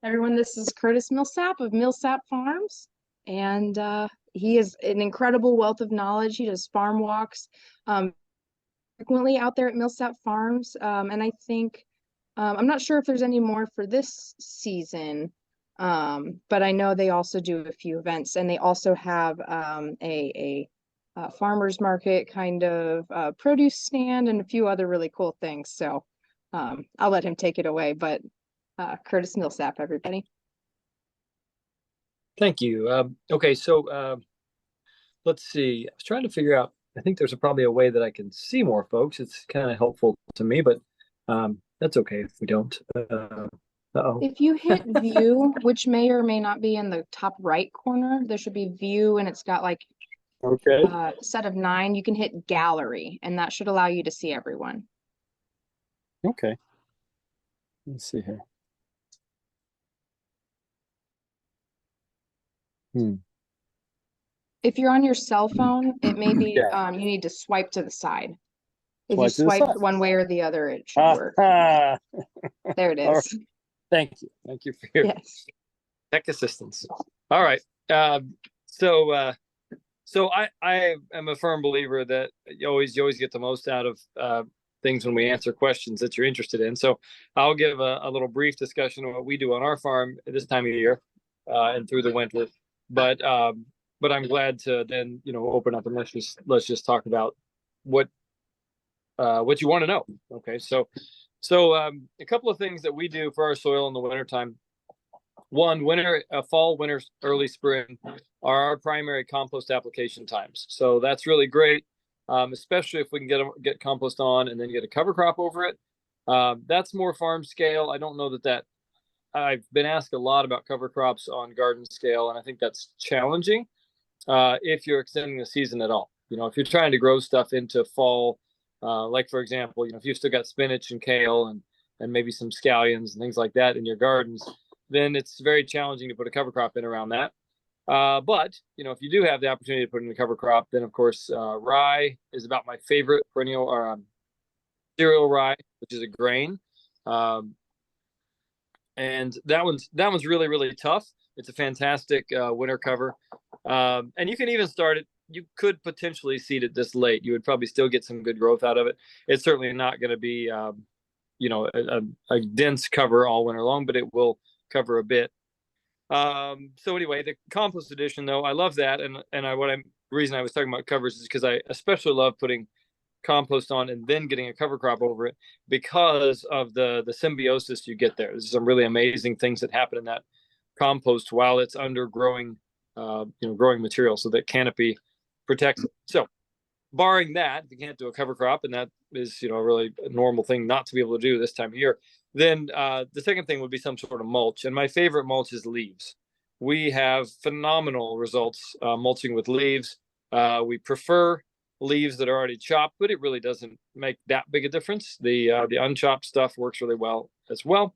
Everyone, this is Curtis Millsap of Millsap Farms, and he is an incredible wealth of knowledge. He does farm walks frequently out there at Millsap Farms, and I think I'm not sure if there's any more for this season, but I know they also do a few events, and they also have a farmers market kind of produce stand and a few other really cool things. So I'll let him take it away, but Curtis Millsap, everybody. Thank you. Okay, so let's see. I was trying to figure out, I think there's probably a way that I can see more folks. It's kind of helpful to me, but that's okay if we don't. Uh-oh. If you hit view, which may or may not be in the top right corner, there should be view and it's got like Okay. a set of 9. You can hit gallery and that should allow you to see everyone. Okay. Let's see here. If you're on your cell phone, it may be Yeah. you need to swipe to the side. If Swipe you to the swipe side. one way or the other, it should work. There it is. Thank you. Thank you for your tech assistance. All right. So I am a firm believer that you always get the most out of things when we answer questions that you're interested in. So I'll give a little brief discussion of what we do on our farm this time of year and through the winter. But I'm glad to then open up and let's just talk about what you want to know. Okay, so a couple of things that we do for our soil in the wintertime. One, fall, winter, early spring are our primary compost application times. So that's really great, especially if we can get compost on and then get a cover crop over it. That's more farm scale. I don't know that I've been asked a lot about cover crops on garden scale, and I think that's challenging if you're extending the season at all. If you're trying to grow stuff into fall, like for example, if you've still got spinach and kale and maybe some scallions and things like that in your gardens, then it's very challenging to put a cover crop in around that. But if you do have the opportunity to put in a cover crop, then of course rye is about my favorite perennial or cereal rye, which is a grain. And that one's really, really tough. It's a fantastic winter cover. And you can even start it. You could potentially seed it this late. You would probably still get some good growth out of it. It's certainly not going to be, a dense cover all winter long, but it will cover a bit. So anyway, the compost edition, though, I love that. And the reason I was talking about covers is because I especially love putting compost on and then getting a cover crop over it because of the symbiosis you get there. There's some really amazing things that happen in that compost while it's under growing material, so that canopy protects it. So barring that, if you can't do a cover crop, and that is a really normal thing not to be able to do this time of year, then the second thing would be some sort of mulch. And my favorite mulch is leaves. We have phenomenal results mulching with leaves. We prefer leaves that are already chopped, but it really doesn't make that big a difference. The unchopped stuff works really well as well.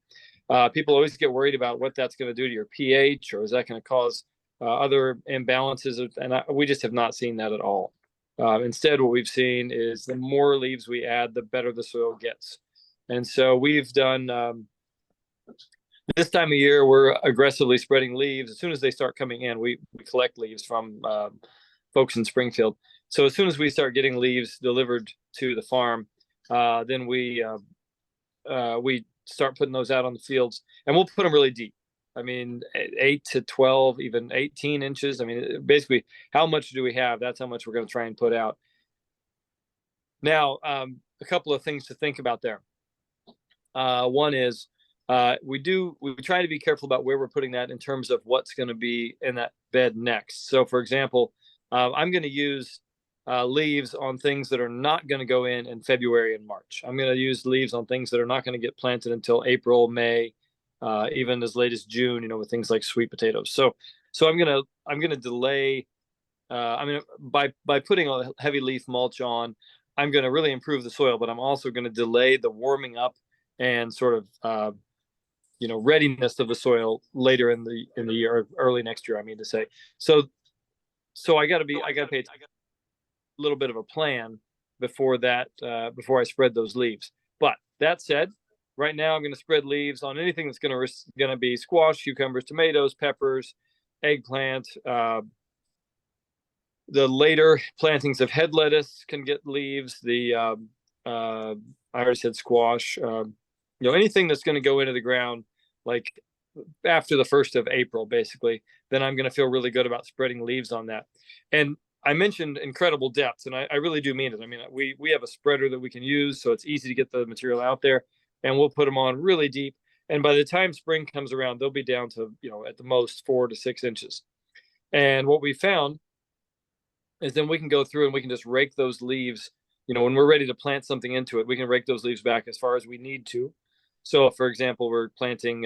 People always get worried about what that's going to do to your pH, or is that going to cause other imbalances, and we just have not seen that at all. Instead, what we've seen is the more leaves we add, the better the soil gets. And so we've done this time of year, we're aggressively spreading leaves. As soon as they start coming in, we collect leaves from folks in Springfield. So as soon as we start getting leaves delivered to the farm, then we start putting those out on the fields, and we'll put them really deep. I mean, 8 to 12, even 18 inches. I mean, basically, how much do we have? That's how much we're going to try and put out. Now, a couple of things to think about there. One is we try to be careful about where we're putting that in terms of what's going to be in that bed next. So, for example, I'm going to use leaves on things that are not going to go in February and March. I'm going to use leaves on things that are not going to get planted until April, May, even as late as June, with things like sweet potatoes. So I'm gonna delay. By putting a heavy leaf mulch on, I'm going to really improve the soil, but I'm also going to delay the warming up and sort of readiness of the soil later in the year, or early next year, I mean to say. So I got to pay a little bit of a plan before I spread those leaves. But that said, right now I'm going to spread leaves on anything that's going to be squash, cucumbers, tomatoes, peppers, eggplant. The later plantings of head lettuce can get leaves. I already said squash. Anything that's going to go into the ground, like after the 1st of April, basically, then I'm going to feel really good about spreading leaves on that. And I mentioned incredible depths, and I really do mean it. I mean, we have a spreader that we can use, so it's easy to get the material out there, and we'll put them on really deep. And by the time spring comes around, they'll be down to, at the most 4 to 6 inches. And what we found is then we can go through and we can just rake those leaves. When we're ready to plant something into it, we can rake those leaves back as far as we need to. So, for example, we're planting,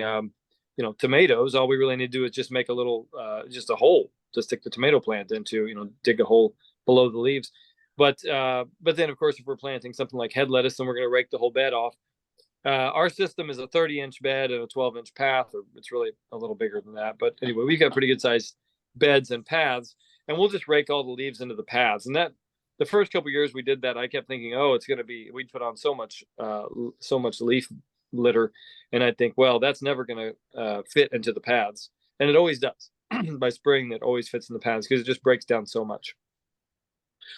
tomatoes. All we really need to do is just make a little, just a hole to stick the tomato plant into. Dig a hole below the leaves. But then, of course, if we're planting something like head lettuce, then we're going to rake the whole bed off. Our system is a 30-inch bed and a 12-inch path, or it's really a little bigger than that. But anyway, we've got pretty good sized beds and paths, and we'll just rake all the leaves into the paths. And that the first couple of years we did that, I kept thinking, oh, it's going to be, we'd put on so much leaf litter, and I'd think, well, that's never going to fit into the paths, and it always does. By spring, it always fits in the paths because it just breaks down so much.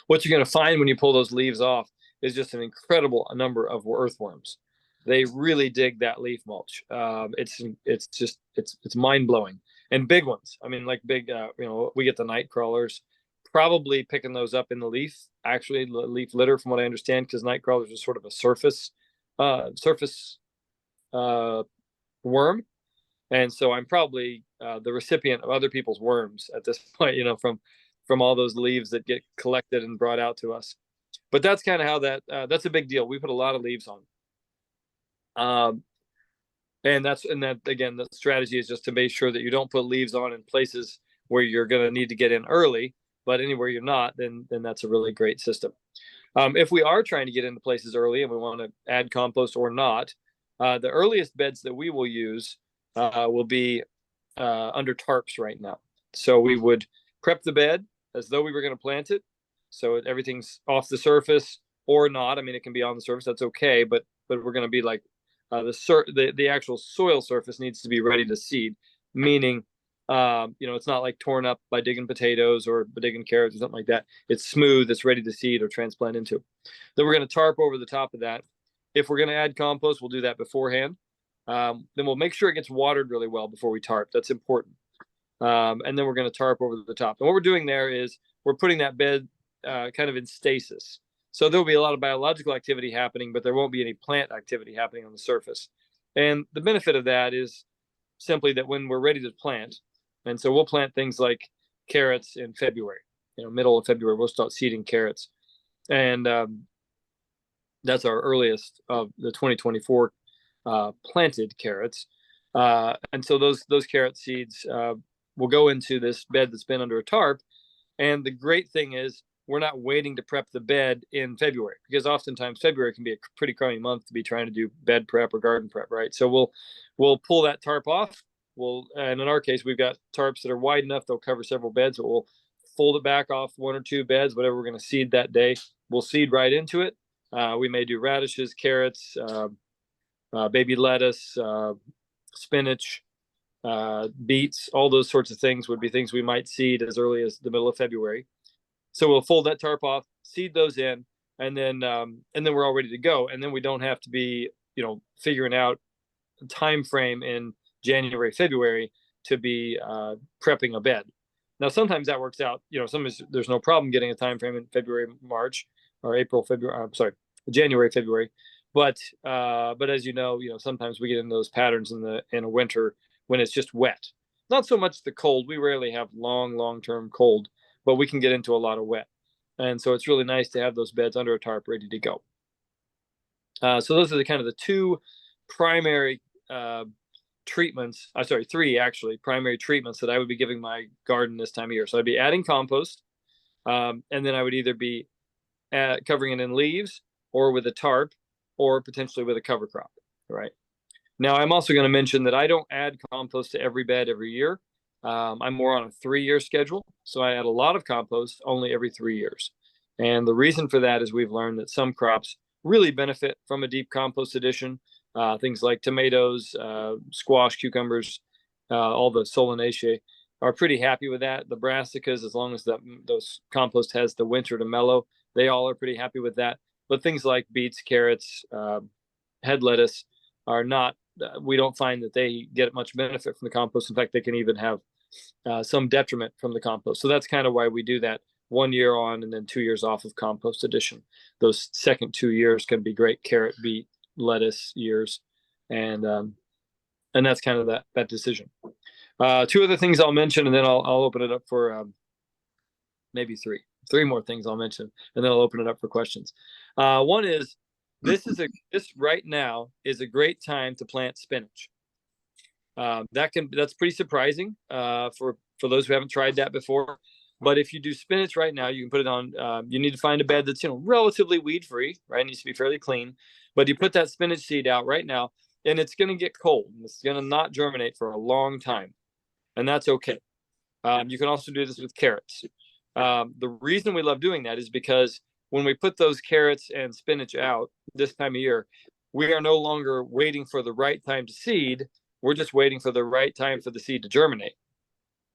What you're going to find when you pull those leaves off is just an incredible number of earthworms. They really dig that leaf mulch. It's mind blowing, and big ones. I mean, like big. We get the night crawlers, probably picking those up in the leaf. Actually, the leaf litter, from what I understand, because night crawlers are sort of a surface worm, and so I'm probably the recipient of other people's worms at this point. From all those leaves that get collected and brought out to us. But that's kind of how that's a big deal. We put a lot of leaves on. And that again, the strategy is just to make sure that you don't put leaves on in places where you're going to need to get in early, but anywhere you're not, then that's a really great system. If we are trying to get into places early and we want to add compost or not, the earliest beds that we will use will be under tarps right now. So we would prep the bed as though we were going to plant it, so everything's off the surface or not. I mean, it can be on the surface, that's okay, but we're going to be like the actual soil surface needs to be ready to seed, meaning it's not like torn up by digging potatoes or digging carrots or something like that. It's smooth, it's ready to seed or transplant into. Then we're going to tarp over the top of that. If we're going to add compost, we'll do that beforehand. Then we'll make sure it gets watered really well before we tarp. That's important. And then we're going to tarp over the top. And what we're doing there is we're putting that bed kind of in stasis. So there'll be a lot of biological activity happening, but there won't be any plant activity happening on the surface. And the benefit of that is simply that when we're ready to plant, and so we'll plant things like carrots in February, middle of February, we'll start seeding carrots. And that's our earliest of the 2024 planted carrots. And so those carrot seeds will go into this bed that's been under a tarp. And the great thing is, we're not waiting to prep the bed in February, because oftentimes February can be a pretty crummy month to be trying to do bed prep or garden prep, right? So we'll pull that tarp off. And in our case, we've got tarps that are wide enough, they'll cover several beds. So we'll fold it back off 1 or 2 beds, whatever we're going to seed that day. We'll seed right into it. We may do radishes, carrots, baby lettuce, spinach, beets, all those sorts of things would be things we might seed as early as the middle of February. So we'll fold that tarp off, seed those in, and then we're all ready to go. And then we don't have to be, figuring out a time frame in January, February to be prepping a bed. Now, sometimes that works out. Sometimes there's no problem getting a time frame in February, March, or April, February. I'm sorry, January, February. But as sometimes we get in those patterns in a winter when it's just wet. Not so much the cold. We rarely have long-term cold, but we can get into a lot of wet. And so it's really nice to have those beds under a tarp ready to go. So those are the 2 primary treatments. Three actually primary treatments that I would be giving my garden this time of year. So I'd be adding compost, and then I would either be covering it in leaves or with a tarp or potentially with a cover crop, right? Now, I'm also going to mention that I don't add compost to every bed every year. I'm more on a 3-year schedule. So I add a lot of compost only every 3 years. And the reason for that is we've learned that some crops really benefit from a deep compost addition. Things like tomatoes, squash, cucumbers, all the solanaceae are pretty happy with that. The brassicas, as long as those compost has the winter to mellow, they all are pretty happy with that. But things like beets, carrots, head lettuce are not. We don't find that they get much benefit from the compost. In fact, they can even have some detriment from the compost. So that's kind of why we do that 1 year on and then 2 years off of compost addition. Those second 2 years can be great carrot, beet, lettuce years, and that's kind of that decision. Two other things I'll mention, and then I'll open it up for maybe three more things I'll mention, and then I'll open it up for questions. One is this right now is a great time to plant spinach. That's pretty surprising for those who haven't tried that before. But if you do spinach right now, you can put it on. You need to find a bed that's relatively weed free, right? It needs to be fairly clean. But you put that spinach seed out right now, and it's going to get cold. It's going to not germinate for a long time, and that's okay. You can also do this with carrots. The reason we love doing that is because when we put those carrots and spinach out this time of year, we are no longer waiting for the right time to seed. We're just waiting for the right time for the seed to germinate.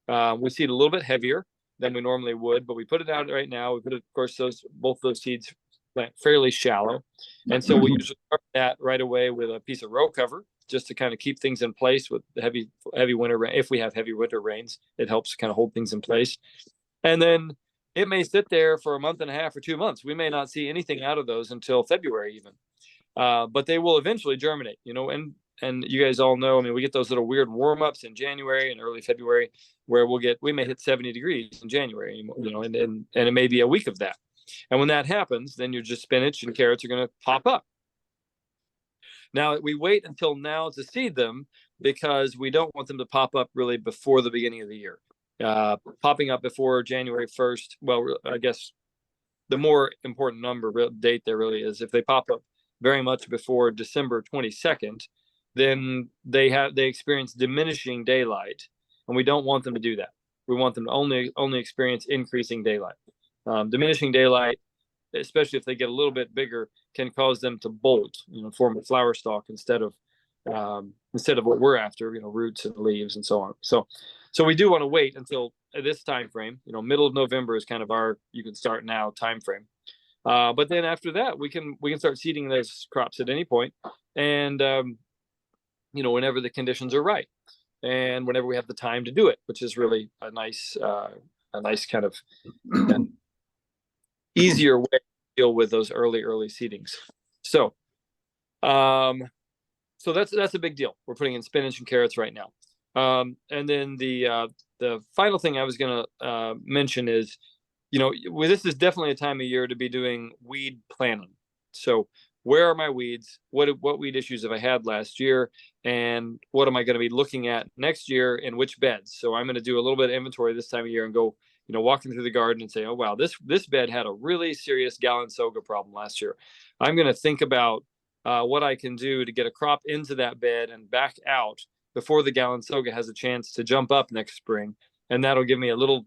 We seed a little bit heavier than we normally would, but we put it out right now. We put it, of course, both those seeds plant fairly shallow. And so we usually start that right away with a piece of row cover just to kind of keep things in place with the heavy winter rain. If we have heavy winter rains, it helps kind of hold things in place. And then it may sit there for a month and a half or 2 months. We may not see anything out of those until February even. But they will eventually germinate, and you guys all know, we get those little weird warm-ups in January and early February where we may hit 70 degrees in January, and it may be a week of that. And when that happens, then your just spinach and carrots are going to pop up. Now, we wait until now to seed them because we don't want them to pop up really before the beginning of the year. Popping up before January 1st, well, I guess the more important date there really is if they pop up very much before December 22nd, then they experience diminishing daylight, and we don't want them to do that. We want them to only experience increasing daylight. Diminishing daylight, especially if they get a little bit bigger, can cause them to bolt, form a flower stalk instead of what we're after, roots and leaves and so on. So we do want to wait until this time frame. Middle of November is kind of you can start now time frame. But then after that, we can start seeding those crops at any point, and whenever the conditions are right, and whenever we have the time to do it, which is really a nice kind of easier way to deal with those early seedings. So that's a big deal. We're putting in spinach and carrots right now. And then the final thing I was going to mention is, this is definitely a time of year to be doing weed planning. So where are my weeds? What weed issues have I had last year? And what am I going to be looking at next year in which beds? So I'm going to do a little bit of inventory this time of year and go, walking through the garden and say, oh, wow, this bed had a really serious Galansoga problem last year. I'm going to think about what I can do to get a crop into that bed and back out before the Galansoga has a chance to jump up next spring. And that'll give me a little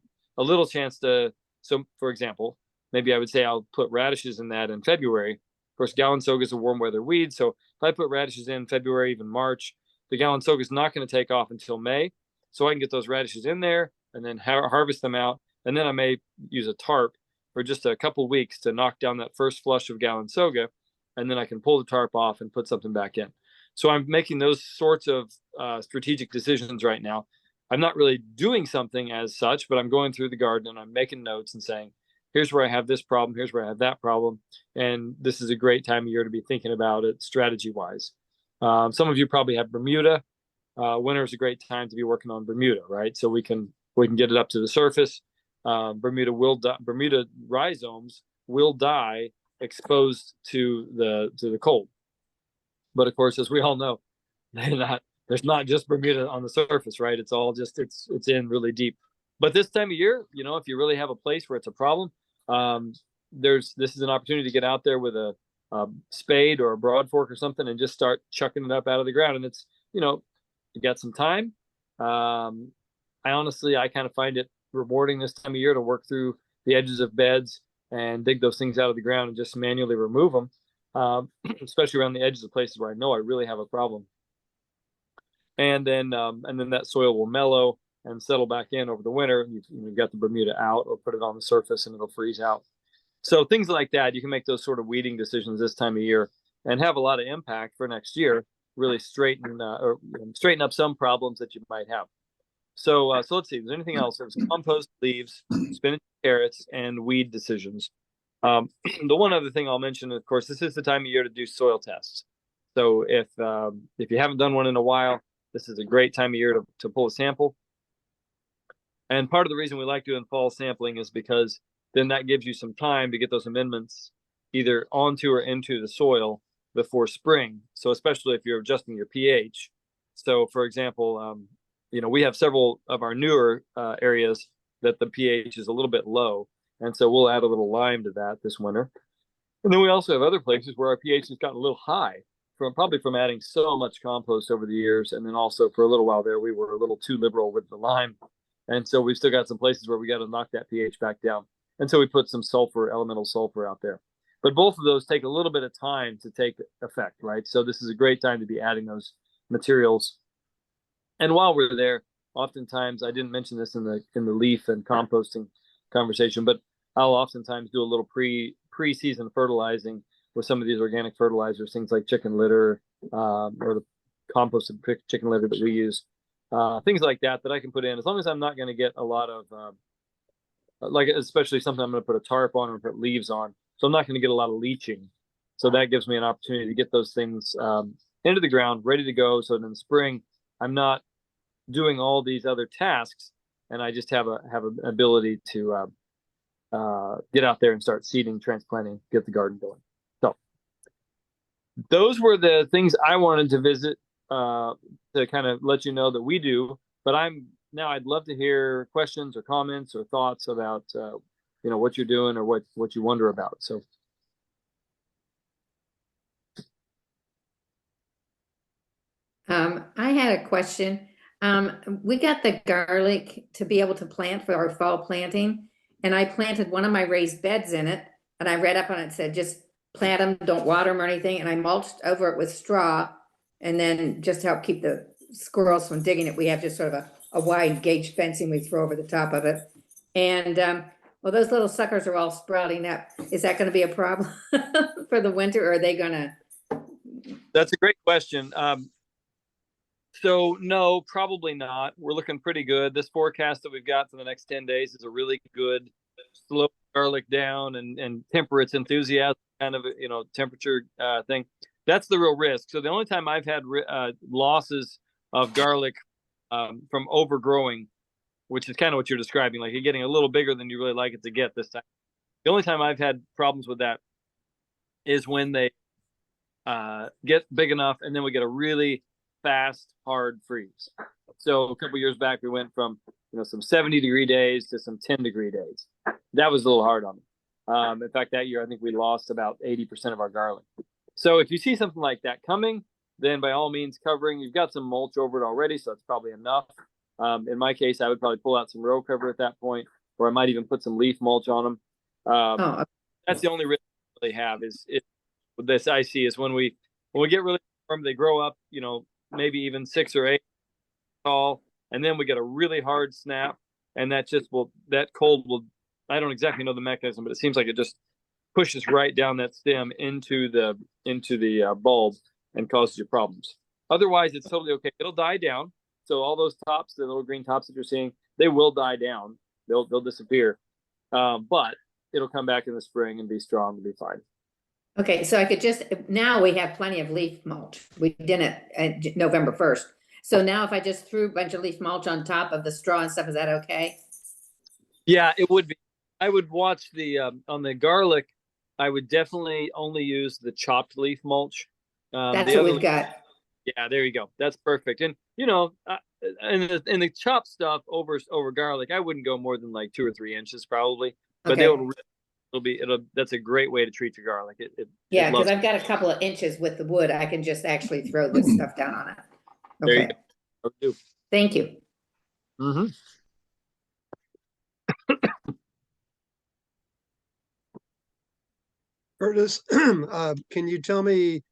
chance to, so for example, maybe I would say I'll put radishes in that in February. Of course, Galansoga is a warm weather weed. So if I put radishes in February, even March, the Galansoga is not going to take off until May. So I can get those radishes in there and then harvest them out. And then I may use a tarp for just a couple of weeks to knock down that first flush of Galansoga. And then I can pull the tarp off and put something back in. So I'm making those sorts of strategic decisions right now. I'm not really doing something as such, but I'm going through the garden and I'm making notes and saying, here's where I have this problem, here's where I have that problem. And this is a great time of year to be thinking about it strategy-wise. Some of you probably have Bermuda. Winter is a great time to be working on Bermuda, right? So we can get it up to the surface. Bermuda rhizomes will die exposed to the cold. But of course, as we all know, there's not just Bermuda on the surface, right? It's all just it's in really deep. But this time of year, if you really have a place where it's a problem, this is an opportunity to get out there with a spade or a broad fork or something and just start chucking it up out of the ground. And it's you got some time. I kind of find it rewarding this time of year to work through the edges of beds and dig those things out of the ground and just manually remove them. especially around the edges of places where I know I really have a problem. And then that soil will mellow and settle back in over the winter. You've got the Bermuda out, or put it on the surface and it'll freeze out. So things like that, you can make those sort of weeding decisions this time of year and have a lot of impact for next year. Really straighten up some problems that you might have. So let's see. Is there anything else? There's compost, leaves, spinach, carrots, and weed decisions. The one other thing I'll mention, of course, this is the time of year to do soil tests. So if you haven't done one in a while, this is a great time of year to pull a sample. And part of the reason we like doing fall sampling is because then that gives you some time to get those amendments either onto or into the soil before spring. So especially if you're adjusting your pH. So for example, we have several of our newer areas that the pH is a little bit low. And so we'll add a little lime to that this winter. And then we also have other places where our pH has gotten a little high probably from adding so much compost over the years. And then also for a little while there, we were a little too liberal with the lime. And so we've still got some places where we got to knock that pH back down. And so we put some elemental sulfur out there. But both of those take a little bit of time to take effect, right? So this is a great time to be adding those materials. And while we're there, oftentimes, I didn't mention this in the leaf and composting conversation, but I'll oftentimes do a little pre-season fertilizing with some of these organic fertilizers, things like chicken litter, or the composted chicken litter that we use, things like that I can put in, as long as I'm not going to get a lot of, especially something I'm going to put a tarp on or put leaves on. So I'm not going to get a lot of leaching. So that gives me an opportunity to get those things into the ground, ready to go. So in the spring, I'm not doing all these other tasks, and I just have an ability to get out there and start seeding, transplanting, get the garden going. So those were the things I wanted to visit to kind of let you know that we do. But I'd love to hear questions or comments or thoughts about what you're doing or what you wonder about. So. I had a question. We got the garlic to be able to plant for our fall planting, and I planted one of my raised beds in it, and I read up on it, said just plant them, don't water them or anything, and I mulched over it with straw, and then just to help keep the squirrels from digging it, we have just sort of a wide gauge fencing we throw over the top of it. And well, those little suckers are all sprouting up. Is that going to be a problem for the winter, or are they going to? That's a great question. So no, probably not. We're looking pretty good. This forecast that we've got for the next 10 days is a really good slow garlic down and temper its enthusiasm kind of, temperature thing. That's the real risk. So the only time I've had losses of garlic from overgrowing, which is kind of what you're describing, like you're getting a little bigger than you really like it to get this time. The only time I've had problems with that is when they get big enough and then we get a really fast, hard freeze. So a couple years back, we went from some 70-degree days to some 10-degree days. That was a little hard on me. In fact, that year I think we lost about 80% of our garlic. So if you see something like that coming, then by all means covering. You've got some mulch over it already, so that's probably enough. In my case, I would probably pull out some row cover at that point, or I might even put some leaf mulch on them. That's the only risk I really have is this I see is when we get really warm, they grow up, maybe even 6 or 8 tall, and then we get a really hard snap, and that cold will, I don't exactly know the mechanism, but it seems like it just pushes right down that stem into the bulb and causes you problems. Otherwise, it's totally okay. It'll die down. So all those tops, the little green tops that you're seeing, they will die down. They'll disappear, but it'll come back in the spring and be strong and be fine. Okay, so now we have plenty of leaf mulch. We did it November 1st. So now if I just threw a bunch of leaf mulch on top of the straw and stuff, is that okay? Yeah, it would be. I would watch on the garlic, I would definitely only use the chopped leaf mulch. That's what we've got. Yeah, there you go. That's perfect. And in the chopped stuff over garlic, I wouldn't go more than like 2 or 3 inches probably. But okay. That's a great way to treat your garlic. Yeah, because I've got a couple of inches with the wood. I can just actually throw this stuff down on it. Okay. There you go. Okay. Thank you. Mm-hmm. Curtis, can you tell me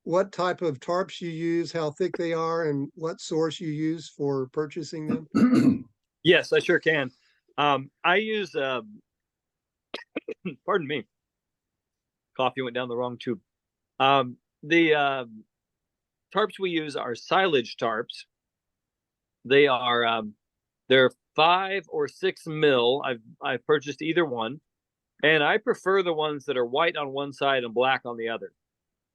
what type of tarps you use, how thick they are, and what source you use for purchasing them? Yes, I sure can. I use, pardon me, coffee went down the wrong tube. The tarps we use are silage tarps. They are they're 5 or 6 mil. I've purchased either one, and I prefer the ones that are white on one side and black on the other.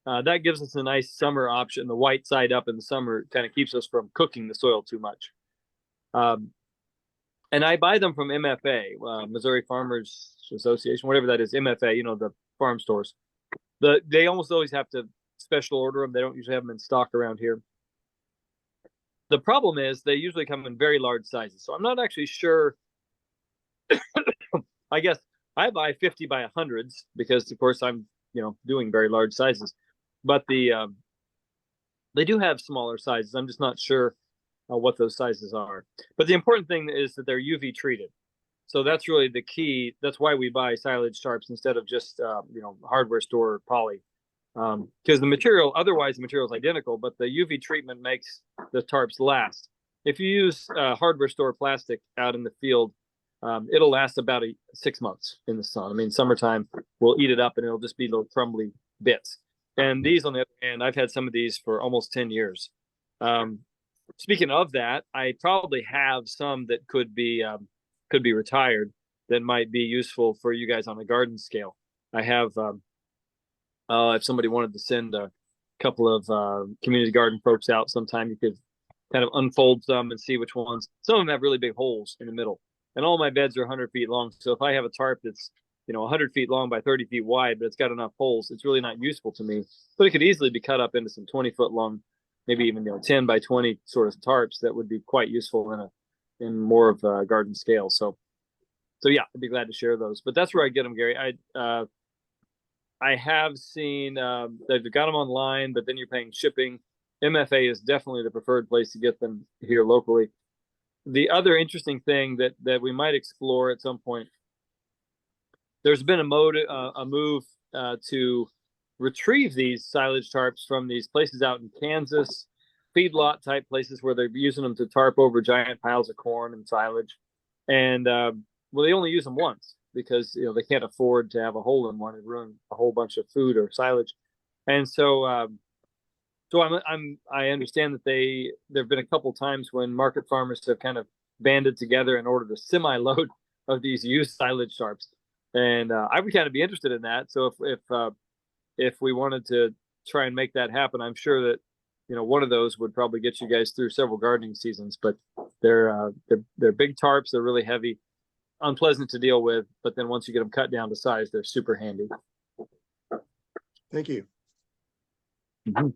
That gives us a nice summer option. The white side up in the summer kind of keeps us from cooking the soil too much. And I buy them from MFA, Missouri Farmers Association, whatever that is, MFA, the farm stores. They almost always have to special order them. They don't usually have them in stock around here. The problem is they usually come in very large sizes. So I'm not actually sure. I guess I buy 50 by 100s because, of course, I'm doing very large sizes. But they do have smaller sizes. I'm just not sure what those sizes are. But the important thing is that they're UV treated. So that's really the key. That's why we buy silage tarps instead of just hardware store poly. Because the material, otherwise the material is identical, but the UV treatment makes the tarps last. If you use hardware store plastic out in the field, it'll last about 6 months in the sun. I mean, summertime we'll eat it up and it'll just be little crumbly bits. And these, on the other hand, I've had some of these for almost 10 years. Speaking of that, I probably have some that could be retired that might be useful for you guys on a garden scale. I have, if somebody wanted to send a couple of community garden folks out sometime, you could kind of unfold some and see which ones. Some of them have really big holes in the middle, and all my beds are 100 feet long. So if I have a tarp that's 100 feet long by 30 feet wide, but it's got enough holes, it's really not useful to me. But it could easily be cut up into some 20-foot long, maybe even 10 by 20 sort of tarps that would be quite useful in more of a garden scale. So yeah, I'd be glad to share those. But that's where I get them, Gary. I have seen they've got them online, but then you're paying shipping. MFA is definitely the preferred place to get them here locally. The other interesting thing that we might explore at some point, there's been a move to retrieve these silage tarps from these places out in Kansas, feedlot type places where they're using them to tarp over giant piles of corn and silage. And they only use them once because they can't afford to have a hole in one and ruin a whole bunch of food or silage. And so I understand that there've been a couple times when market farmers have kind of banded together and ordered a semi-load of these used silage tarps. And I would kind of be interested in that. So if we wanted to try and make that happen, I'm sure that one of those would probably get you guys through several gardening seasons. But they're big tarps. They're really heavy, unpleasant to deal with. But then once you get them cut down to size, they're super handy. Thank you. Mm-hmm.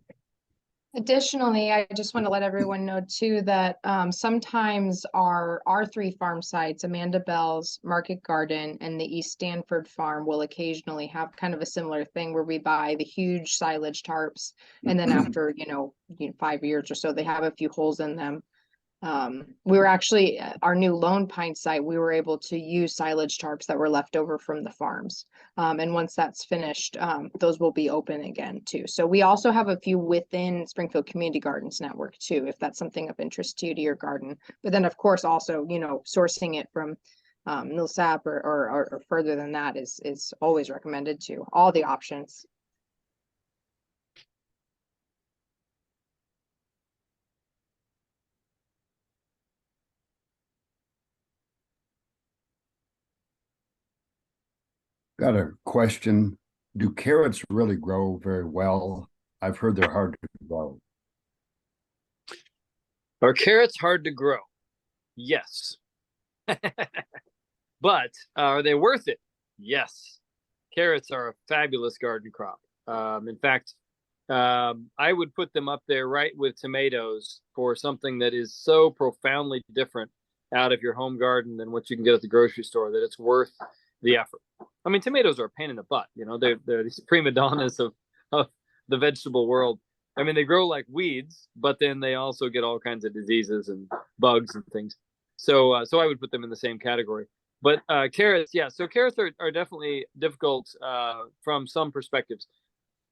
Additionally, I just want to let everyone know too that sometimes our three farm sites, Amanda Bell's, Market Garden, and the East Stanford farm will occasionally have kind of a similar thing where we buy the huge silage tarps, and then after 5 years or so, they have a few holes in them. We were actually our new Lone Pine site, we were able to use silage tarps that were left over from the farms. And once that's finished, those will be open again too. So we also have a few within Springfield Community Gardens network too, if that's something of interest to you to your garden. But then of course also, sourcing it from Millsap or further than that is always recommended too. All the options. Got a question. Do carrots really grow very well? I've heard they're hard to grow. Are carrots hard to grow? Yes. But are they worth it? Yes. Carrots are a fabulous garden crop. In fact, I would put them up there right with tomatoes for something that is so profoundly different out of your home garden than what you can get at the grocery store that it's worth the effort. I mean, tomatoes are a pain in the butt. They're these prima donnas of the vegetable world. I mean, they grow like weeds, but then they also get all kinds of diseases and bugs and things. So I would put them in the same category. But carrots, yeah. So carrots are definitely difficult from some perspectives.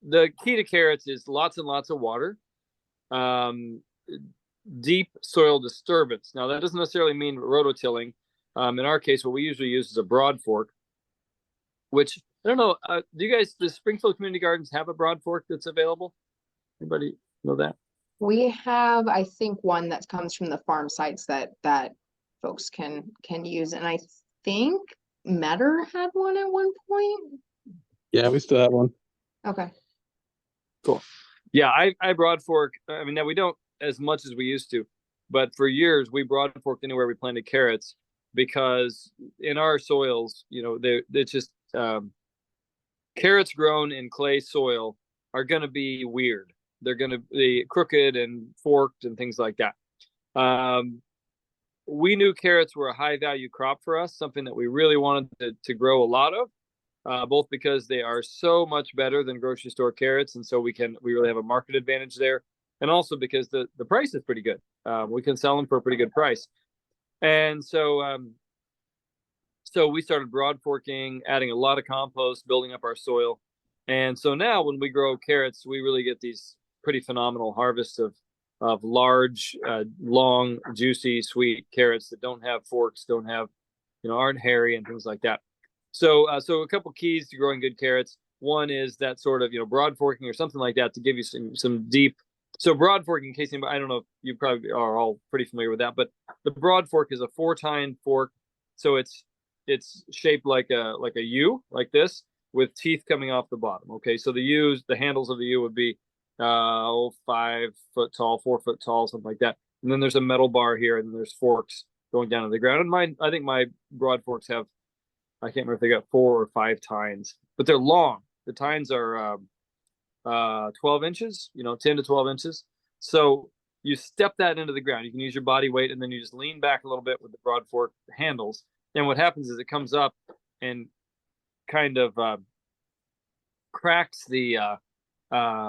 The key to carrots is lots and lots of water, deep soil disturbance. Now that doesn't necessarily mean rototilling. In our case, what we usually use is a broad fork, which I don't know. Does Springfield Community Gardens have a broad fork that's available? Anybody know that? We have, I think, one that comes from the farm sites that folks can use, and I think Metter had one at one point. Yeah, we still have one. Okay. Cool. Yeah, I broad fork. I mean, now we don't as much as we used to, but for years we broad forked anywhere we planted carrots because in our soils, it's just carrots grown in clay soil are going to be weird. They're going to be crooked and forked and things like that. We knew carrots were a high value crop for us, something that we really wanted to grow a lot of, both because they are so much better than grocery store carrots. And so we really have a market advantage there. And also because the price is pretty good. We can sell them for a pretty good price. And so, so we started broad forking, adding a lot of compost, building up our soil. And so now when we grow carrots, we really get these pretty phenomenal harvests of large, long, juicy, sweet carrots that don't have forks, don't have, aren't hairy and things like that. So, so a couple keys to growing good carrots. One is that sort of, broad forking or something like that to give you some deep. So broad forking, in case anybody, I don't know if you probably are all pretty familiar with that, but the broad fork is a 4-tine fork. So it's shaped like a U, like this, with teeth coming off the bottom. Okay, so the handles of the U would be 5 foot tall, 4 foot tall, something like that. And then there's a metal bar here, and then there's forks going down to the ground. And I think my broad forks have, I can't remember if they got 4 or 5 tines, but they're long. The tines are 12 inches, 10 to 12 inches. So you step that into the ground. You can use your body weight, and then you just lean back a little bit with the broad fork handles. And what happens is it comes up and kind of cracks the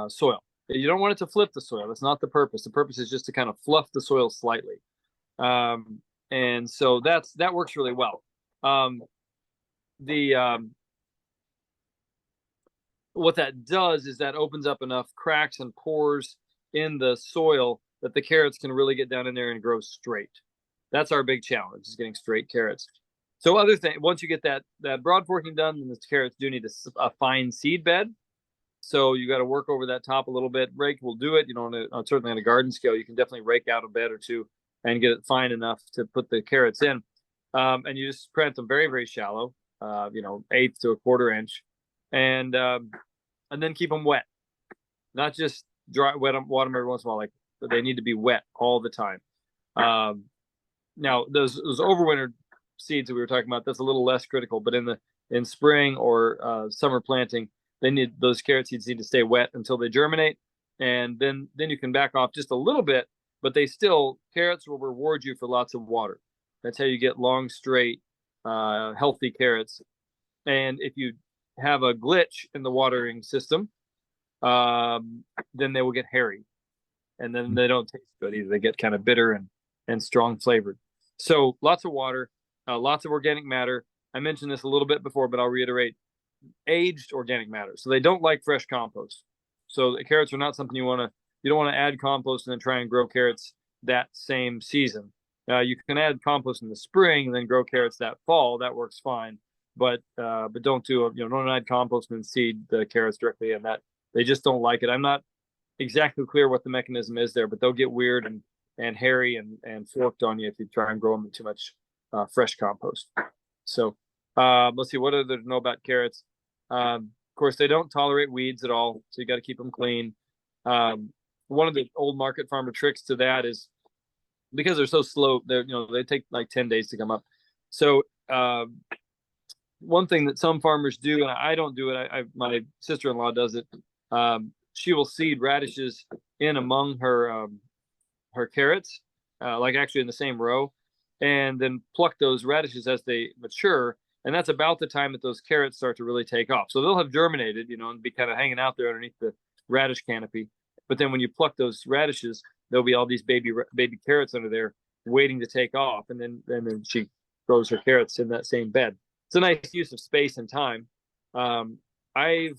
soil. You don't want it to flip the soil. That's not the purpose. The purpose is just to kind of fluff the soil slightly. And so that works really well. What that does is that opens up enough cracks and pores in the soil that the carrots can really get down in there and grow straight. That's our big challenge, is getting straight carrots. So other thing, once you get that broad forking done, then the carrots do need a fine seed bed. So you got to work over that top a little bit. Rake will do it. Certainly on a garden scale, you can definitely rake out a bed or two and get it fine enough to put the carrots in. And you just plant them very, very shallow, 1/8 to 1/4 inch, and then keep them wet. Not just water them every once in a while, but they need to be wet all the time. Now those overwintered seeds that we were talking about, that's a little less critical, but in spring or summer planting, those carrot seeds need to stay wet until they germinate, and then you can back off just a little bit, but carrots will reward you for lots of water. That's how you get long, straight, healthy carrots. And if you have a glitch in the watering system, then they will get hairy, and then they don't taste good either. They get kind of bitter and strong flavored. So lots of water, lots of organic matter. I mentioned this a little bit before, but I'll reiterate: aged organic matter. So they don't like fresh compost. So the carrots are not something you don't want to add compost and then try and grow carrots that same season. You can add compost in the spring and then grow carrots that fall. That works fine. But don't add compost and seed the carrots directly, and that they just don't like it. I'm not exactly clear what the mechanism is there, but they'll get weird and hairy and forked on you if you try and grow them in too much fresh compost. So let's see, what are there to know about carrots? Of course, they don't tolerate weeds at all, so you got to keep them clean. One of the old market farmer tricks to that is, because they're so slow, they take like 10 days to come up. So one thing that some farmers do, and I don't do it, my sister-in-law does it. She will seed radishes in among her carrots, like actually in the same row, and then pluck those radishes as they mature. And that's about the time that those carrots start to really take off. So they'll have germinated, and be kind of hanging out there underneath the radish canopy. But then when you pluck those radishes, there'll be all these baby carrots under there waiting to take off. And then she grows her carrots in that same bed. It's a nice use of space and time. I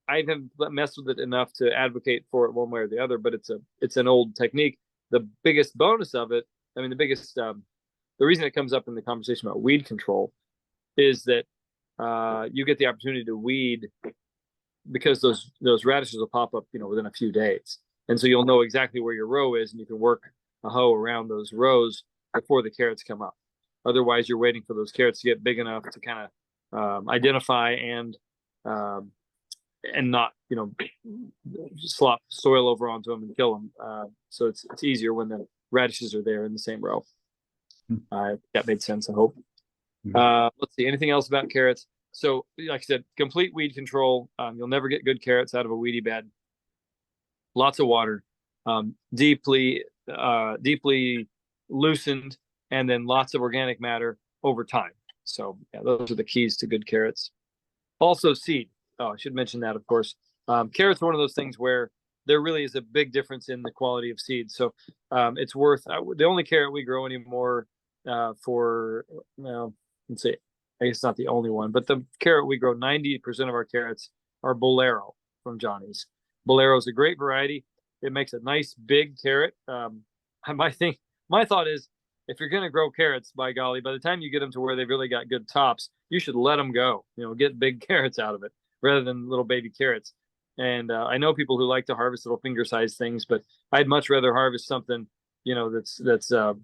haven't messed with it enough to advocate for it one way or the other, but it's an old technique. The biggest bonus of it, I mean, the reason it comes up in the conversation about weed control is that you get the opportunity to weed because those radishes will pop up, within a few days. And so you'll know exactly where your row is, and you can work a hoe around those rows before the carrots come up. Otherwise, you're waiting for those carrots to get big enough to kind of identify and not, slop soil over onto them and kill them. So it's easier when the radishes are there in the same row. That made sense, I hope. Let's see, anything else about carrots? So, like I said, complete weed control. You'll never get good carrots out of a weedy bed. Lots of water, deeply loosened, and then lots of organic matter over time. So, yeah, those are the keys to good carrots. Also, seed. Oh, I should mention that, of course. Carrots are one of those things where there really is a big difference in the quality of seed. So, it's worth the only carrot we grow anymore for, let's see, I guess not the only one, but the carrot we grow, 90% of our carrots are Bolero from Johnny's. Bolero is a great variety. It makes a nice big carrot. My thought is, if you're going to grow carrots, by golly, by the time you get them to where they've really got good tops, you should let them go. Get big carrots out of it rather than little baby carrots. And I know people who like to harvest little finger-sized things, but I'd much rather harvest something, that's the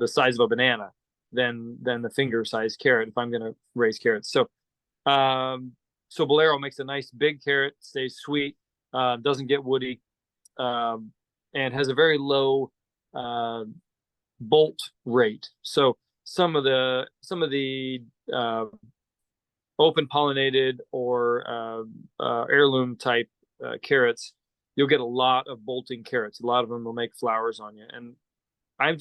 size of a banana than the finger-sized carrot if I'm going to raise carrots. So, Bolero makes a nice big carrot, stays sweet, doesn't get woody, and has a very low bolt rate. So some of the open pollinated or heirloom type carrots, you'll get a lot of bolting carrots. A lot of them will make flowers on you, and I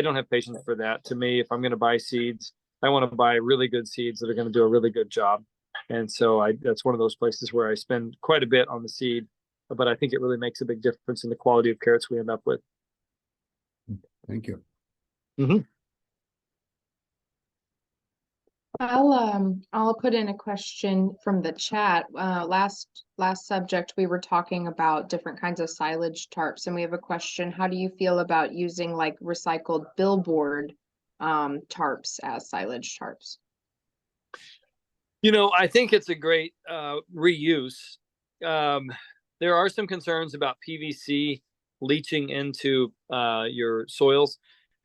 don't have patience for that. To me, if I'm going to buy seeds, I want to buy really good seeds that are going to do a really good job. And so that's one of those places where I spend quite a bit on the seed, but I think it really makes a big difference in the quality of carrots we end up with. Thank you. Mm-hmm. I'll put in a question from the chat. Last subject, we were talking about different kinds of silage tarps, and we have a question. How do you feel about using like recycled billboard tarps as silage tarps? I think it's a great reuse. There are some concerns about PVC leaching into your soils.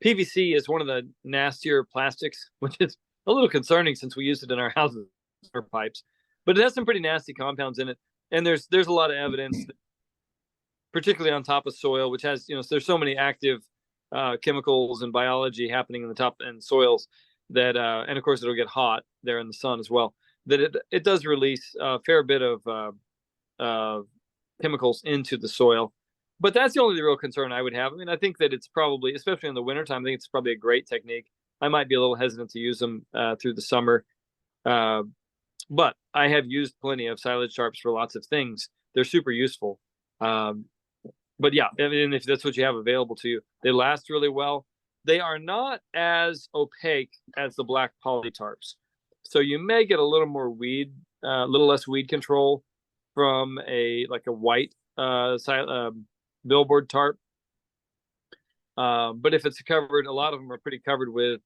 PVC is one of the nastier plastics, which is a little concerning since we use it in our houses for pipes, but it has some pretty nasty compounds in it. And there's a lot of evidence, particularly on top of soil, which has, there's so many active chemicals and biology happening in the top end soils that, and of course it'll get hot there in the sun as well, that it does release a fair bit of chemicals into the soil. But that's the only real concern I would have. I mean, I think that it's probably, especially in the wintertime, I think it's probably a great technique. I might be a little hesitant to use them through the summer. But I have used plenty of silage tarps for lots of things. They're super useful. But yeah, and if that's what you have available to you, they last really well. They are not as opaque as the black poly tarps. So you may get a little more weed, a little less weed control from a white billboard tarp. But if it's covered, a lot of them are pretty covered with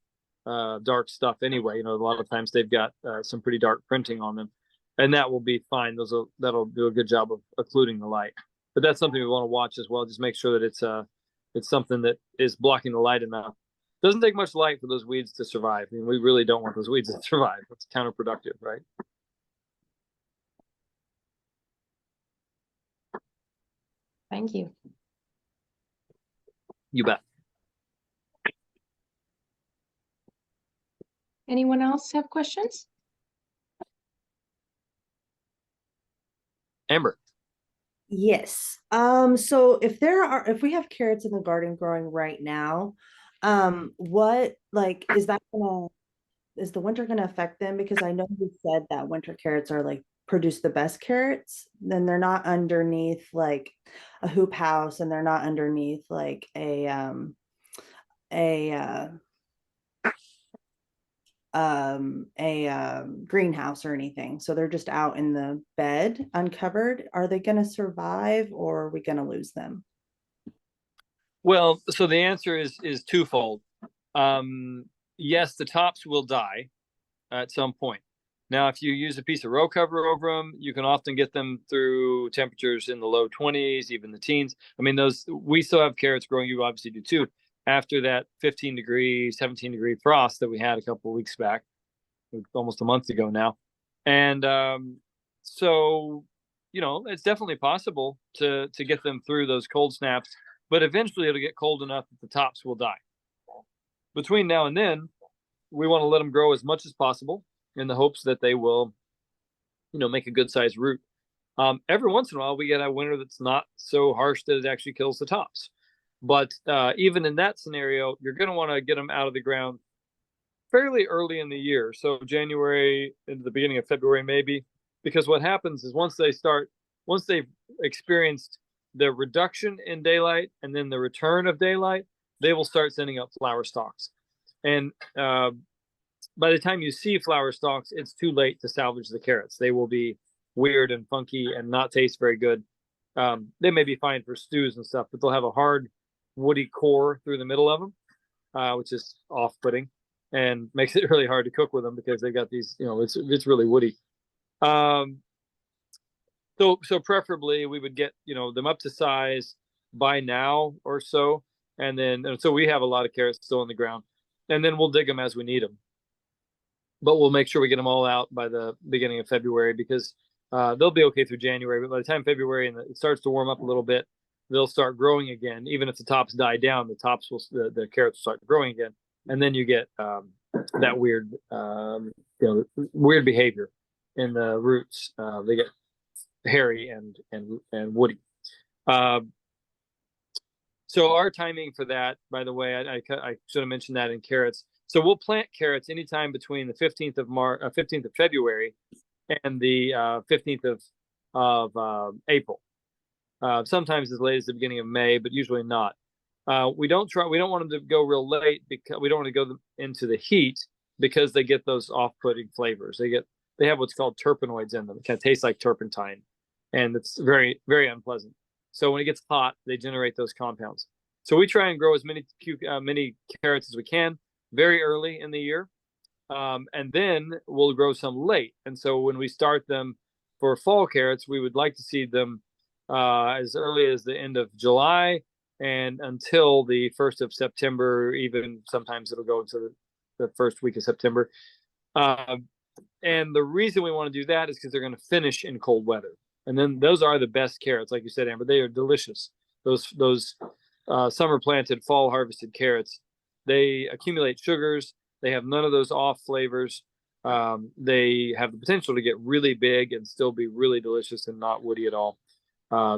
dark stuff anyway. A lot of times they've got some pretty dark printing on them, and that will be fine. That'll do a good job of occluding the light. But that's something we want to watch as well. Just make sure that it's something that is blocking the light enough. Doesn't take much light for those weeds to survive. I mean, we really don't want those weeds to survive. It's counterproductive, right? Thank you. You bet. Anyone else have questions? Amber. Yes. So if we have carrots in the garden growing right now, what is the winter gonna affect them? Because I know you said that winter carrots are produce the best carrots, then they're not underneath like a hoop house, and they're not underneath like a greenhouse or anything. So they're just out in the bed, uncovered. Are they going to survive, or are we going to lose them? Well, so the answer is twofold. Yes, the tops will die at some point. Now, if you use a piece of row cover over them, you can often get them through temperatures in the low 20s, even the teens. I mean, we still have carrots growing. You obviously do too. After that 15-degree, 17-degree frost that we had a couple of weeks back, almost a month ago now. And so, it's definitely possible to get them through those cold snaps, but eventually it'll get cold enough that the tops will die. Between now and then, we want to let them grow as much as possible in the hopes that they will, make a good sized root. Every once in a while, we get a winter that's not so harsh that it actually kills the tops. But even in that scenario, you're going to want to get them out of the ground fairly early in the year. So January into the beginning of February, maybe, because what happens is once they've experienced the reduction in daylight and then the return of daylight, they will start sending up flower stalks. And by the time you see flower stalks, it's too late to salvage the carrots. They will be weird and funky and not taste very good. They may be fine for stews and stuff, but they'll have a hard woody core through the middle of them, which is off-putting and makes it really hard to cook with them because they got these, it's really woody. So preferably we would get, them up to size by now or so. And so we have a lot of carrots still in the ground, and then we'll dig them as we need them. But we'll make sure we get them all out by the beginning of February because they'll be okay through January. But by the time February and it starts to warm up a little bit, they'll start growing again. Even if the tops die down, the carrots will start growing again. And then you get that weird, weird behavior in the roots. They get hairy and woody. So our timing for that, by the way, I should have mentioned that in carrots. So we'll plant carrots anytime between the 15th of February and the 15th of April. Sometimes as late as the beginning of May, but usually not. We don't want them to go real late because we don't want to go into the heat because they get those off-putting flavors. They have what's called terpenoids in them. It kind of tastes like turpentine, and it's very, very unpleasant. So when it gets hot, they generate those compounds. So we try and grow as many carrots as we can very early in the year, and then we'll grow some late. And so when we start them for fall carrots, we would like to seed them as early as the end of July and until the 1st of September. Even sometimes it'll go into the first week of September. And the reason we want to do that is because they're going to finish in cold weather. And then those are the best carrots, like you said, Amber. They are delicious. Those summer planted, fall harvested carrots. They accumulate sugars. They have none of those off flavors. They have the potential to get really big and still be really delicious and not woody at all.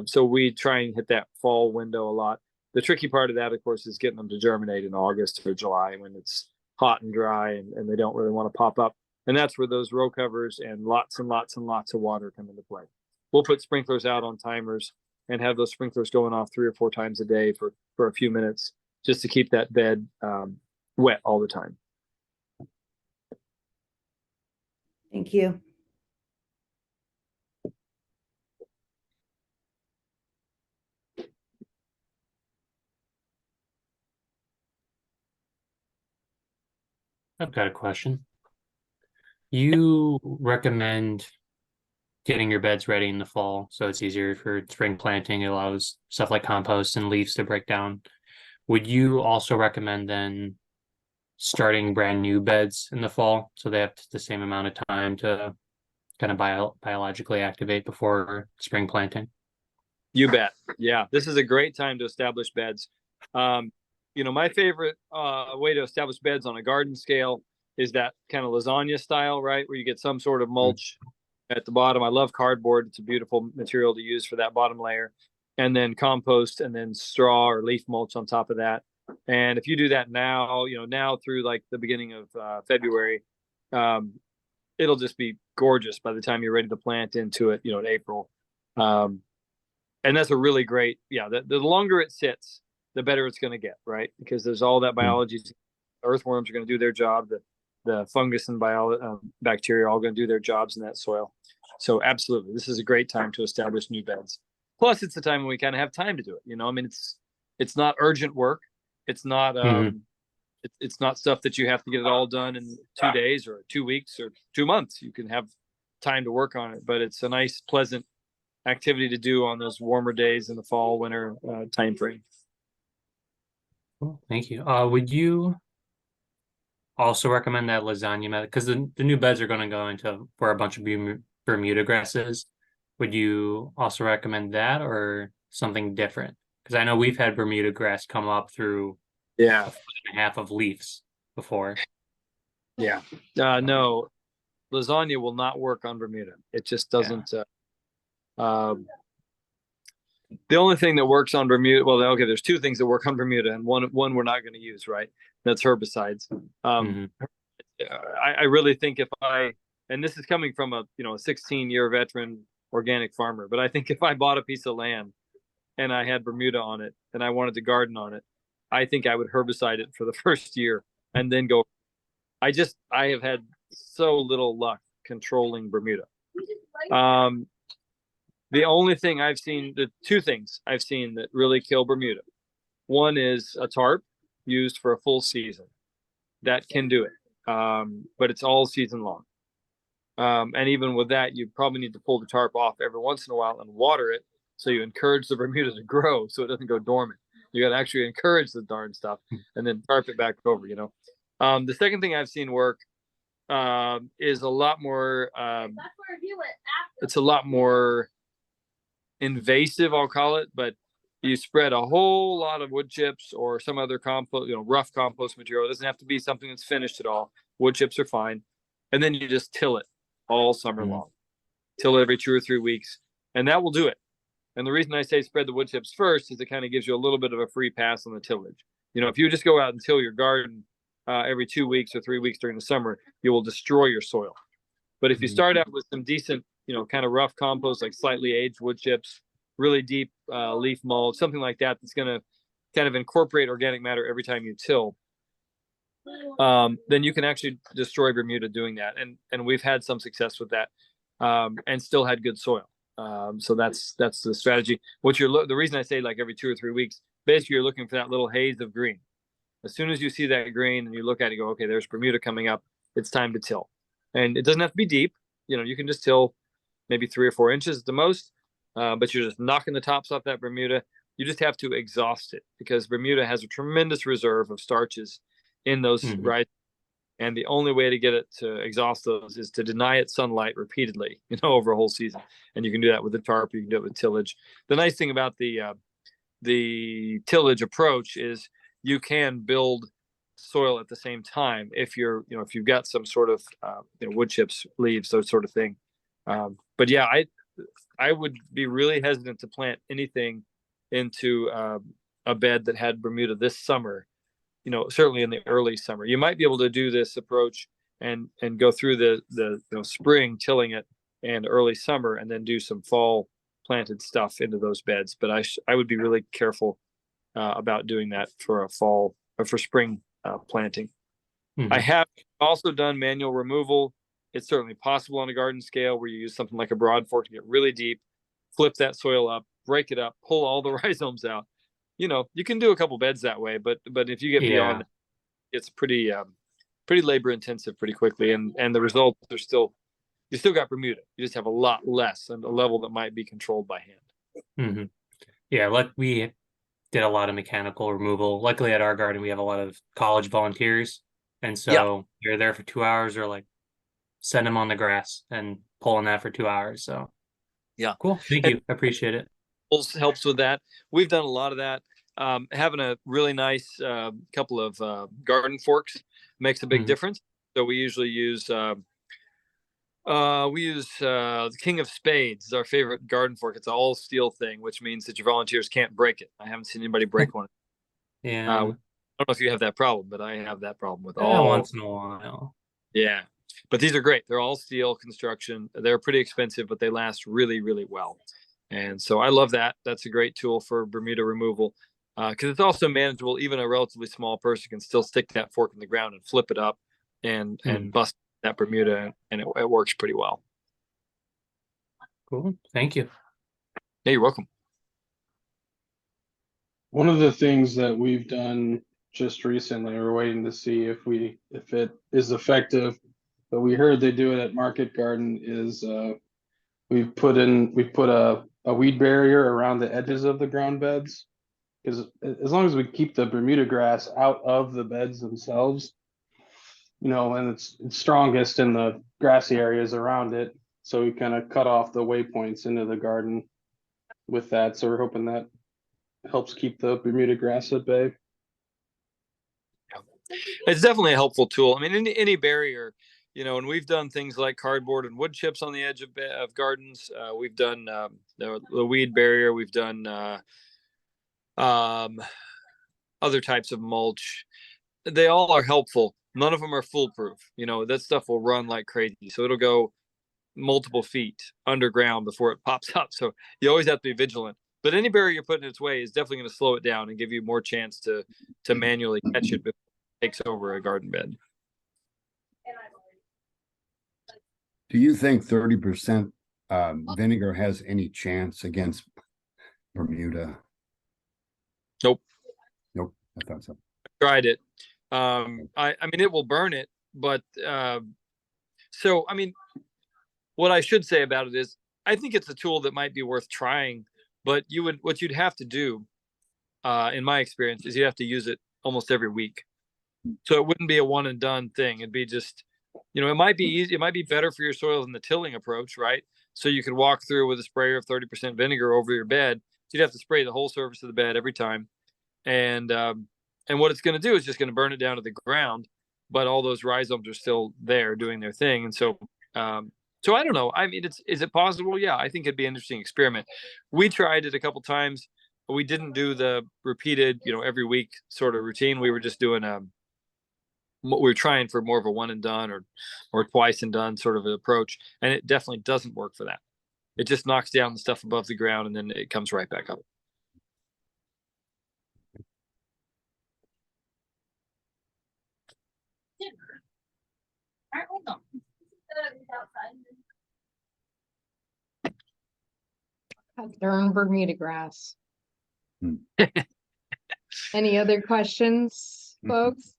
So we try and hit that fall window a lot. The tricky part of that, of course, is getting them to germinate in August or July when it's hot and dry and they don't really want to pop up. And that's where those row covers and lots and lots and lots of water come into play. We'll put sprinklers out on timers and have those sprinklers going off 3 or 4 times a day for a few minutes just to keep that bed wet all the time. Thank you. I've got a question. You recommend getting your beds ready in the fall so it's easier for spring planting. It allows stuff like compost and leaves to break down. Would you also recommend then starting brand new beds in the fall so they have the same amount of time to kind of biologically activate before spring planting? You bet. Yeah, this is a great time to establish beds. My favorite way to establish beds on a garden scale is that kind of lasagna style, right? Where you get some sort of mulch at the bottom. I love cardboard. It's a beautiful material to use for that bottom layer. And then compost and then straw or leaf mulch on top of that. And if you do that now, now through like the beginning of February, it'll just be gorgeous by the time you're ready to plant into it, in April. And that's a really great, the longer it sits, the better it's going to get, right? Because there's all that biology. Earthworms are going to do their job. the fungus and bacteria are all going to do their jobs in that soil. So absolutely, this is a great time to establish new beds. Plus, it's the time when we kind of have time to do it. You know, I mean, it's not urgent work. It's not it's not stuff that you have to get it all done in 2 days or 2 weeks or 2 months. You can have time to work on it, but it's a nice, pleasant activity to do on those warmer days in the fall, winter time frame. Cool. Thank you. Would you also recommend that lasagna method? Because the new beds are going to go into for a bunch of Bermuda grasses. Would you also recommend that or something different? Because I know we've had Bermuda grass come up through a foot and a half of leaves before. Yeah. No, lasagna will not work on Bermuda. It just doesn't. The only thing that works on Bermuda, well, okay, there's 2 things that work on Bermuda, and one we're not going to use, right? That's herbicides. I really think and this is coming from a 16-year veteran organic farmer, but I think if I bought a piece of land and I had Bermuda on it and I wanted to garden on it, I think I would herbicide it for the first year and then go. I have had so little luck controlling Bermuda. The only thing I've seen, the 2 things I've seen that really kill Bermuda. One is a tarp used for a full season. That can do it, but it's all season long. And even with that, you probably need to pull the tarp off every once in a while and water it, so you encourage the Bermuda to grow so it doesn't go dormant. You got to actually encourage the darn stuff and then tarp it back over, The second thing I've seen work is a lot more, it's a lot more invasive, I'll call it, but you spread a whole lot of wood chips or some other compost, rough compost material. It doesn't have to be something that's finished at all. Wood chips are fine. And then you just till it all summer long. Till every 2 or 3 weeks. And that will do it. And the reason I say spread the wood chips first is it kind of gives you a little bit of a free pass on the tillage. If you just go out and till your garden every 2 weeks or 3 weeks during the summer, you will destroy your soil. But if you start out with some decent, kind of rough compost, like slightly aged wood chips, really deep leaf mold, something like that, that's going to kind of incorporate organic matter every time you till, then you can actually destroy Bermuda doing that. And we've had some success with that and still had good soil. So that's the strategy. The reason I say like every 2 or 3 weeks, basically you're looking for that little haze of green. As soon as you see that green and you look at it, you go, okay, there's Bermuda coming up. It's time to till. And it doesn't have to be deep. You can just till maybe 3 or 4 inches at the most, but you're just knocking the tops off that Bermuda. You just have to exhaust it because Bermuda has a tremendous reserve of starches in those right. And the only way to get it to exhaust those is to deny it sunlight repeatedly, over a whole season. And you can do that with the tarp. You can do it with tillage. The nice thing about the tillage approach is you can build soil at the same time if you've got some sort of wood chips, leaves, those sort of thing. But yeah, I would be really hesitant to plant anything into a bed that had Bermuda this summer. Certainly in the early summer, you might be able to do this approach and go through the spring tilling it and early summer, and then do some fall planted stuff into those beds. But I would be really careful about doing that for a fall or for spring planting. I have also done manual removal. It's certainly possible on a garden scale where you use something like a broad fork to get really deep, flip that soil up, break it up, pull all the rhizomes out. You can do a couple beds that way, but if you get beyond that, it's pretty labor intensive pretty quickly. And the results are you still got Bermuda. You just have a lot less and a level that might be controlled by hand. Yeah, like we did a lot of mechanical removal. Luckily at our garden, we have a lot of college volunteers. And so you're there for 2 hours or like send them on the grass and pulling that for 2 hours. So yeah, cool. Thank you. I appreciate it. Helps with that. We've done a lot of that. Having a really nice couple of garden forks makes a big difference. So we usually use the King of Spades, our favorite garden fork. It's an all steel thing, which means that your volunteers can't break it. I haven't seen anybody break one. Yeah. I don't know if you have that problem, but I have that problem with once in a while. Yeah. But these are great. They're all steel construction. They're pretty expensive, but they last really, really well. And so I love that. That's a great tool for Bermuda removal because it's also manageable. Even a relatively small person can still stick that fork in the ground and flip it up and bust that Bermuda, and it works pretty well. Cool. Thank you. Yeah, you're welcome. One of the things that we've done just recently, we're waiting to see if it is effective, but we heard they do it at Market Garden, is we put a weed barrier around the edges of the ground beds, because as long as we keep the Bermuda grass out of the beds themselves, and it's strongest in the grassy areas around it. So we kind of cut off the waypoints into the garden with that. So we're hoping that helps keep the Bermuda grass at bay. It's definitely a helpful tool. I mean, any barrier, and we've done things like cardboard and wood chips on the edge of gardens. We've done the weed barrier. We've done other types of mulch. They all are helpful. None of them are foolproof. That stuff will run like crazy. So it'll go multiple feet underground before it pops up. So you always have to be vigilant. But any barrier you're putting in its way is definitely going to slow it down and give you more chance to manually catch it before it takes over a garden bed. Do you think 30% vinegar has any chance against Bermuda? Nope. I thought so. Tried it. I mean, it will burn it, but so I mean, what I should say about it is, I think it's a tool that might be worth trying. But what you'd have to do, in my experience, is you'd have to use it almost every week. So it wouldn't be a one and done thing. It'd be just, it might be easy. It might be better for your soil than the tilling approach, right? So you could walk through with a sprayer of 30% vinegar over your bed. So you'd have to spray the whole surface of the bed every time. And what it's going to do is just going to burn it down to the ground, but all those rhizomes are still there doing their thing. And so, so I don't know. I mean, is it possible? Yeah, I think it'd be an interesting experiment. We tried it a couple times. We didn't do the repeated, every week sort of routine. We were just doing we were trying for more of a one and done or twice and done sort of an approach. And it definitely doesn't work for that. It just knocks down the stuff above the ground and then it comes right back up. Darn Bermuda grass. Hmm. Any other questions, folks?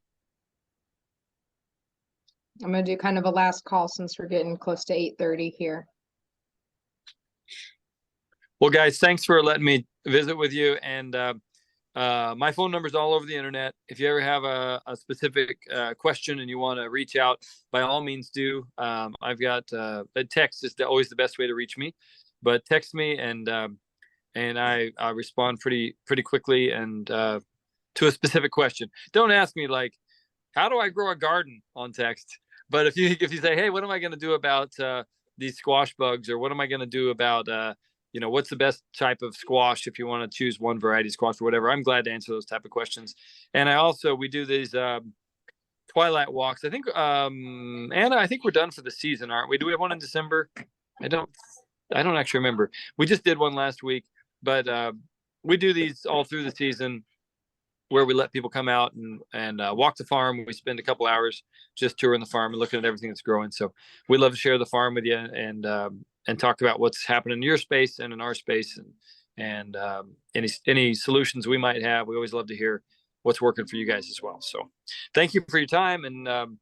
I'm gonna do kind of a last call since we're getting close to 8:30 here. Well, guys, thanks for letting me visit with you. And my phone number is all over the internet. If you ever have a specific question and you want to reach out, by all means do. I've got a text is always the best way to reach me, but text me and I respond pretty quickly and to a specific question. Don't ask me like, how do I grow a garden on text? But if you say, hey, what am I going to do about these squash bugs, or what am I going to do about what's the best type of squash if you want to choose one variety of squash or whatever, I'm glad to answer those type of questions. And we do these twilight walks. I think Anna, I think we're done for the season, aren't we? Do we have one in December? I don't actually remember. We just did one last week, but we do these all through the season, where we let people come out and walk the farm. We spend a couple hours just touring the farm and looking at everything that's growing. So we love to share the farm with you and talk about what's happening in your space and in our space and any solutions we might have. We always love to hear what's working for you guys as well. So thank you for your time, and